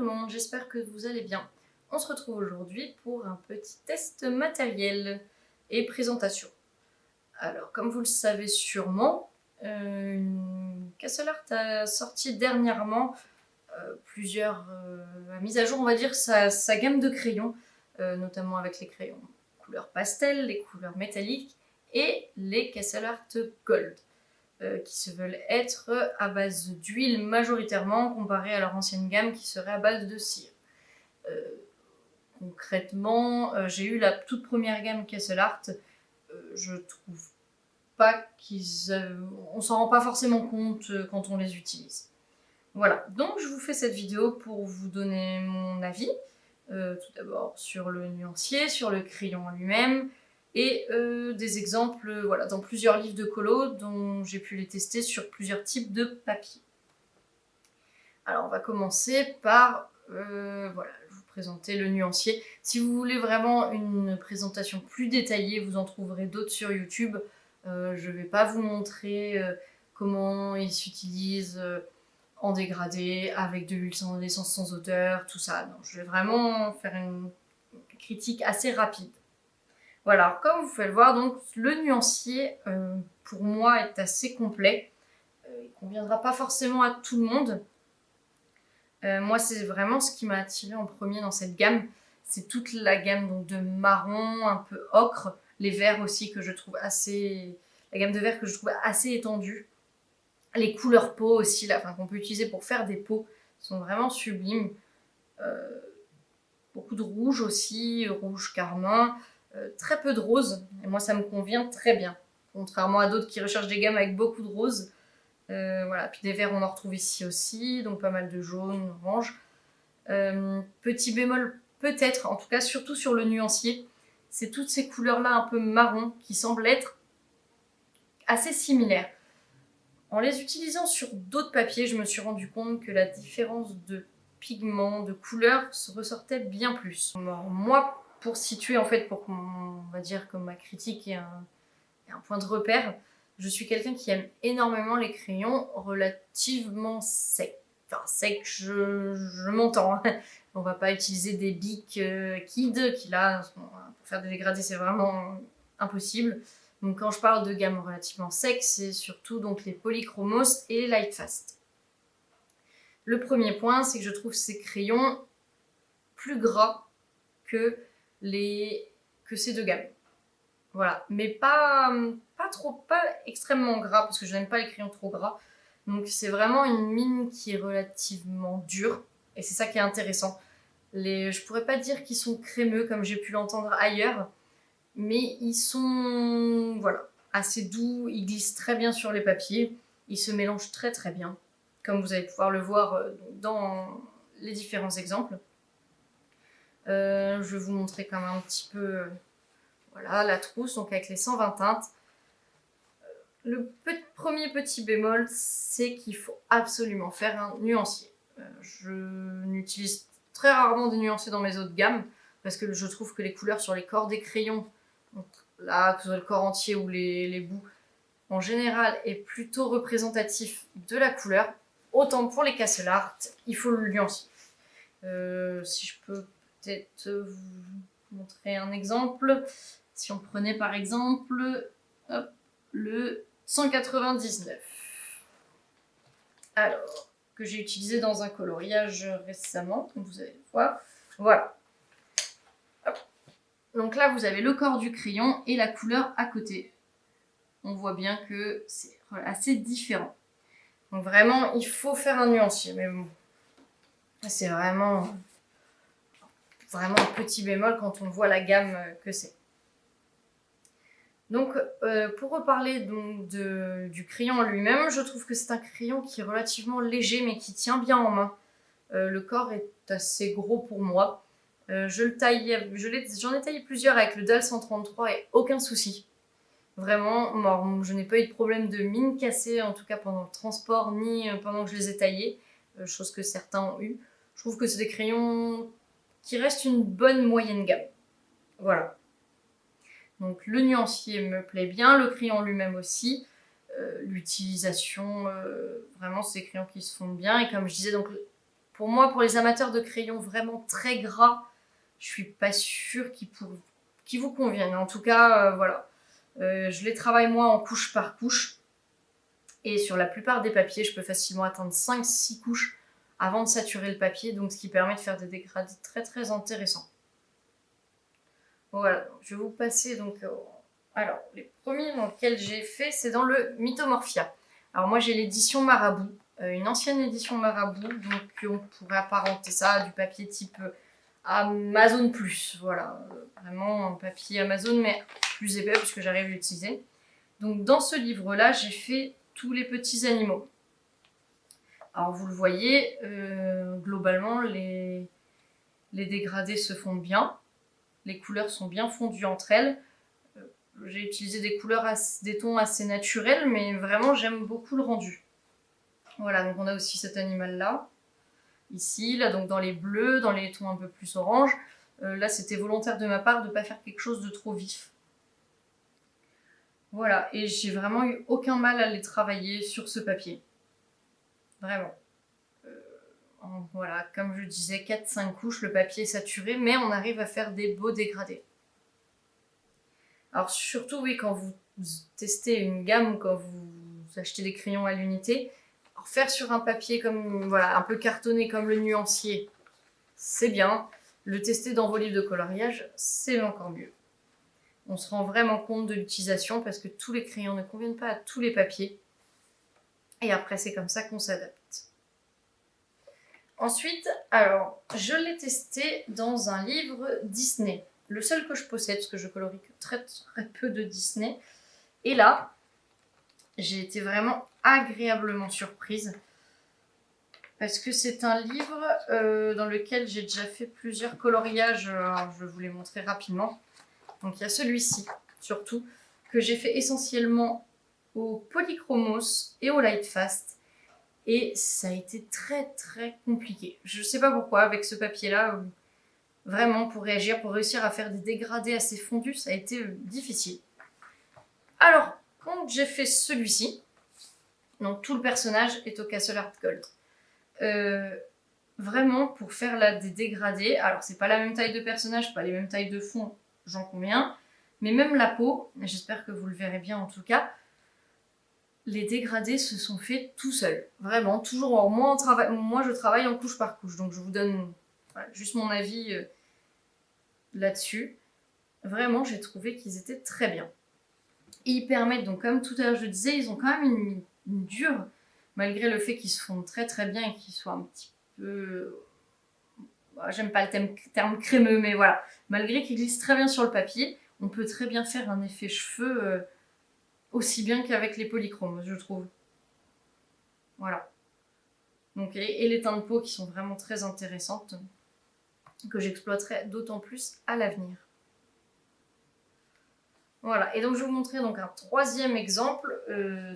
le monde, j'espère que vous allez bien. On se retrouve aujourd'hui pour un petit test matériel et présentation. Alors, comme vous le savez sûrement, Castle Art a sorti dernièrement plusieurs mises à jour, on va dire, sa gamme de crayons, notamment avec les crayons couleur pastel, les couleurs métalliques et les Castle Art Gold. Qui se veulent être à base d'huile majoritairement, comparé à leur ancienne gamme qui serait à base de cire. Concrètement, j'ai eu la toute première gamme Castle Art, je trouve pas on s'en rend pas forcément compte quand on les utilise. Voilà, donc je vous fais cette vidéo pour vous donner mon avis, tout d'abord sur le nuancier, sur le crayon lui-même, et des exemples voilà, dans plusieurs livres de colo dont j'ai pu les tester sur plusieurs types de papier. Alors on va commencer par voilà, vous présenter le nuancier. Si vous voulez vraiment une présentation plus détaillée, vous en trouverez d'autres sur YouTube. Je ne vais pas vous montrer comment il s'utilise en dégradé, avec de l'huile sans essence sans odeur, tout ça. Non, je vais vraiment faire une critique assez rapide. Voilà, alors comme vous pouvez le voir, donc le nuancier, pour moi, est assez complet. Il ne conviendra pas forcément à tout le monde. Moi, c'est vraiment ce qui m'a attiré en premier dans cette gamme. C'est toute la gamme donc, de marron, un peu ocre, les verts aussi que je trouve assez... La gamme de verts que je trouve assez étendue. Les couleurs peau aussi, là, qu'on peut utiliser pour faire des peaux, sont vraiment sublimes. Beaucoup de rouge aussi, rouge carmin, très peu de rose, et moi ça me convient très bien. Contrairement à d'autres qui recherchent des gammes avec beaucoup de rose. Voilà, puis des verts on en retrouve ici aussi, donc pas mal de jaune, orange. Petit bémol peut-être, en tout cas surtout sur le nuancier, c'est toutes ces couleurs-là un peu marron qui semblent être assez similaires. En les utilisant sur d'autres papiers, je me suis rendu compte que la différence de pigments, de couleurs se ressortait bien plus. Alors, moi, pour situer en fait, pour qu'on va dire que ma critique ait un point de repère, je suis quelqu'un qui aime énormément les crayons relativement secs. Enfin, sec, je m'entends. Hein. On va pas utiliser des Bic Kid qui là, pour faire des dégradés, c'est vraiment impossible. Donc quand je parle de gamme relativement sec, c'est surtout donc les Polychromos et les Lightfast. Le premier point, c'est que je trouve ces crayons plus gras que ces deux gammes. Voilà, mais pas extrêmement gras, parce que je n'aime pas les crayons trop gras. Donc c'est vraiment une mine qui est relativement dure, et c'est ça qui est intéressant. Je pourrais pas dire qu'ils sont crémeux comme j'ai pu l'entendre ailleurs, mais ils sont voilà, assez doux, ils glissent très bien sur les papiers, ils se mélangent très très bien, comme vous allez pouvoir le voir dans les différents exemples. Je vais vous montrer quand même un petit peu voilà, la trousse, donc avec les 120 teintes. Le premier petit bémol, c'est qu'il faut absolument faire un nuancier. Je n'utilise très rarement des nuanciers dans mes autres gammes, parce que je trouve que les couleurs sur les corps des crayons, donc là, que ce soit le corps entier ou les bouts, en général, est plutôt représentatif de la couleur. Autant pour les Castle Art, il faut le nuancier. Si je peux peut-être vous montrer un exemple. Si on prenait par exemple hop, le 199. Alors, que j'ai utilisé dans un coloriage récemment, comme vous allez le voir. Voilà. Hop. Donc là, vous avez le corps du crayon et la couleur à côté. On voit bien que c'est assez différent. Donc vraiment, il faut faire un nuancier. Mais bon, c'est vraiment un petit bémol quand on voit la gamme que c'est. Donc, pour reparler donc du crayon en lui-même, je trouve que c'est un crayon qui est relativement léger, mais qui tient bien en main. Le corps est assez gros pour moi. J'en ai taillé plusieurs avec le DAL 133 et aucun souci. Vraiment, bon, je n'ai pas eu de problème de mine cassée, en tout cas pendant le transport, ni pendant que je les ai taillés, chose que certains ont eu. Je trouve que c'est des crayons qui restent une bonne moyenne gamme. Voilà. Donc le nuancier me plaît bien, le crayon lui-même aussi. L'utilisation, vraiment c'est des crayons qui se font bien. Et comme je disais, donc pour moi, pour les amateurs de crayons vraiment très gras, je suis pas sûre qu'ils vous conviennent. En tout cas, voilà. Je les travaille moi en couche par couche. Et sur la plupart des papiers, je peux facilement atteindre 5-6 couches avant de saturer le papier, donc ce qui permet de faire des dégradés très très intéressants. Voilà, je vais vous passer donc... alors, les premiers dans lesquels j'ai fait, c'est dans le Mythomorphia. Alors moi j'ai l'édition Marabout, une ancienne édition Marabout, donc on pourrait apparenter ça à du papier type Amazon+, voilà, vraiment un papier Amazon mais plus épais puisque j'arrive à l'utiliser. Donc dans ce livre-là, j'ai fait tous les petits animaux. Alors vous le voyez, globalement les dégradés se font bien, les couleurs sont bien fondues entre elles. J'ai utilisé des couleurs, des tons assez naturels, mais vraiment j'aime beaucoup le rendu. Voilà, donc on a aussi cet animal-là, ici, là donc dans les bleus, dans les tons un peu plus orange. Là c'était volontaire de ma part de ne pas faire quelque chose de trop vif. Voilà, et j'ai vraiment eu aucun mal à les travailler sur ce papier. Vraiment. Voilà, comme je disais, 4-5 couches, le papier est saturé, mais on arrive à faire des beaux dégradés. Alors surtout, oui, quand vous testez une gamme, quand vous achetez des crayons à l'unité, faire sur un papier comme, voilà, un peu cartonné comme le nuancier, c'est bien. Le tester dans vos livres de coloriage, c'est encore mieux. On se rend vraiment compte de l'utilisation parce que tous les crayons ne conviennent pas à tous les papiers. Et après, c'est comme ça qu'on s'adapte. Ensuite, alors, je l'ai testé dans un livre Disney. Le seul que je possède, parce que je colorie que très très peu de Disney. Et là, j'ai été vraiment agréablement surprise. Parce que c'est un livre dans lequel j'ai déjà fait plusieurs coloriages. Alors, je vais vous les montrer rapidement. Donc il y a celui-ci, surtout, que j'ai fait essentiellement au Polychromos et au Lightfast. Et ça a été très très compliqué. Je ne sais pas pourquoi, avec ce papier-là, vraiment pour réagir, pour réussir à faire des dégradés assez fondus, ça a été difficile. Alors, quand j'ai fait celui-ci, donc tout le personnage est au Castle Art Gold. Vraiment, pour faire là des dégradés, alors c'est pas la même taille de personnage, pas les mêmes tailles de fond, j'en conviens, mais même la peau, j'espère que vous le verrez bien en tout cas, les dégradés se sont faits tout seuls. Vraiment, toujours. Moi, je travaille en couche par couche, donc je vous donne voilà, juste mon avis là-dessus. Vraiment, j'ai trouvé qu'ils étaient très bien. Et ils permettent, donc comme tout à l'heure je disais, ils ont quand même une dure, malgré le fait qu'ils se fondent très très bien et qu'ils soient un petit peu... J'aime pas le terme crémeux, mais voilà. Malgré qu'ils glissent très bien sur le papier, on peut très bien faire un effet cheveux aussi bien qu'avec les polychromes, je trouve. Voilà. Donc, et les teintes de peau qui sont vraiment très intéressantes, que j'exploiterai d'autant plus à l'avenir. Voilà, et donc je vais vous montrer donc un troisième exemple,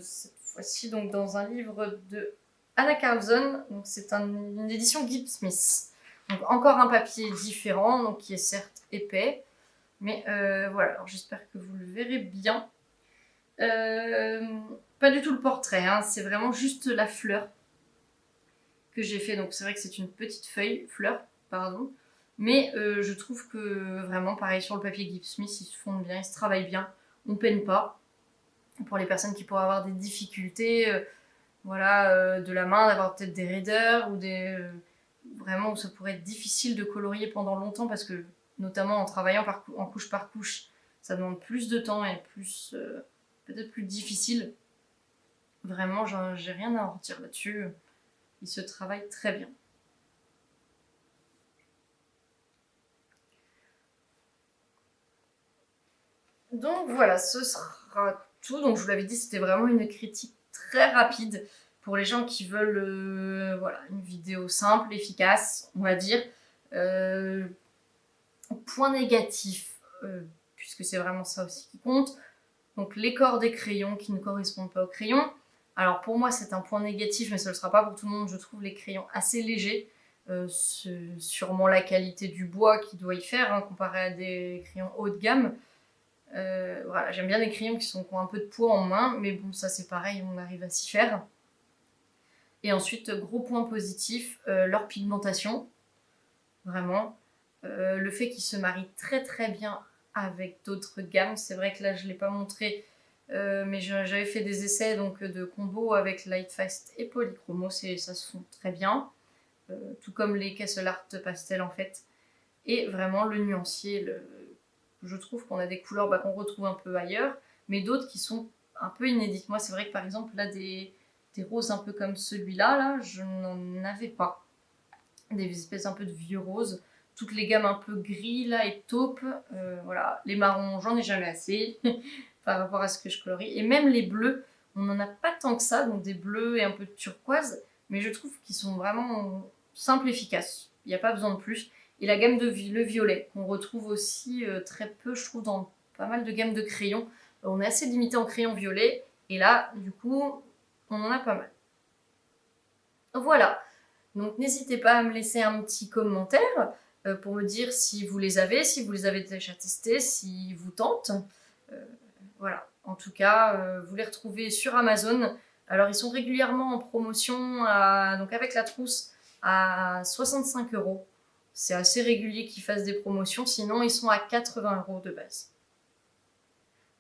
cette fois-ci donc dans un livre de Anna Carlson, donc c'est une édition Gibbs Smith. Donc encore un papier différent, donc qui est certes épais, mais voilà, alors j'espère que vous le verrez bien. Pas du tout le portrait, hein, c'est vraiment juste la fleur que j'ai fait, donc c'est vrai que c'est une petite fleur, pardon, mais je trouve que vraiment pareil sur le papier Gibbs Smith, ils se fondent bien, ils se travaillent bien, on peine pas. Pour les personnes qui pourraient avoir des difficultés voilà, de la main, d'avoir peut-être des raideurs ou des vraiment où ça pourrait être difficile de colorier pendant longtemps parce que notamment en travaillant en couche par couche, ça demande plus de temps et plus peut-être plus difficile. Vraiment, j'ai rien à en retirer là-dessus. Il se travaille très bien. Donc voilà, ce sera tout. Donc je vous l'avais dit, c'était vraiment une critique très rapide pour les gens qui veulent voilà, une vidéo simple, efficace, on va dire. Point négatif, puisque c'est vraiment ça aussi qui compte. Donc les corps des crayons qui ne correspondent pas aux crayons. Alors pour moi c'est un point négatif, mais ce ne sera pas pour tout le monde. Je trouve les crayons assez légers. C'est sûrement la qualité du bois qui doit y faire, hein, comparé à des crayons haut de gamme. Voilà, j'aime bien les crayons qui ont un peu de poids en main, mais bon, ça c'est pareil, on arrive à s'y faire. Et ensuite, gros point positif, leur pigmentation, vraiment. Le fait qu'ils se marient très très bien avec d'autres gammes. C'est vrai que là, je ne l'ai pas montré, mais j'avais fait des essais donc, de combo avec Lightfast et Polychromo, ça se fond très bien. Tout comme les Castle Art Pastel en fait. Et vraiment le nuancier, je trouve qu'on a des couleurs qu'on retrouve un peu ailleurs, mais d'autres qui sont un peu inédites. Moi, c'est vrai que par exemple, là, des roses un peu comme celui-là, là, je n'en avais pas. Des espèces un peu de vieux roses. Toutes les gammes un peu gris, là, et taupe. Voilà. Les marrons, j'en ai jamais assez par rapport à ce que je colorie. Et même les bleus, on n'en a pas tant que ça, donc des bleus et un peu de turquoise, mais je trouve qu'ils sont vraiment simples et efficaces. Il n'y a pas besoin de plus. Et la gamme de le violet, qu'on retrouve aussi très peu, je trouve, dans pas mal de gammes de crayons. On est assez limité en crayon violet, et là, du coup, on en a pas mal. Voilà, donc n'hésitez pas à me laisser un petit commentaire pour me dire si vous les avez, si vous les avez déjà testés, si vous tentent. Voilà, en tout cas, vous les retrouvez sur Amazon. Alors ils sont régulièrement en promotion, donc avec la trousse, à 65 €. C'est assez régulier qu'ils fassent des promotions, sinon ils sont à 80 € de base.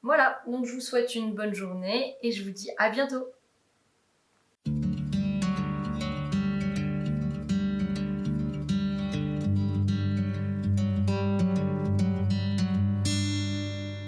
Voilà, donc je vous souhaite une bonne journée et je vous dis à bientôt.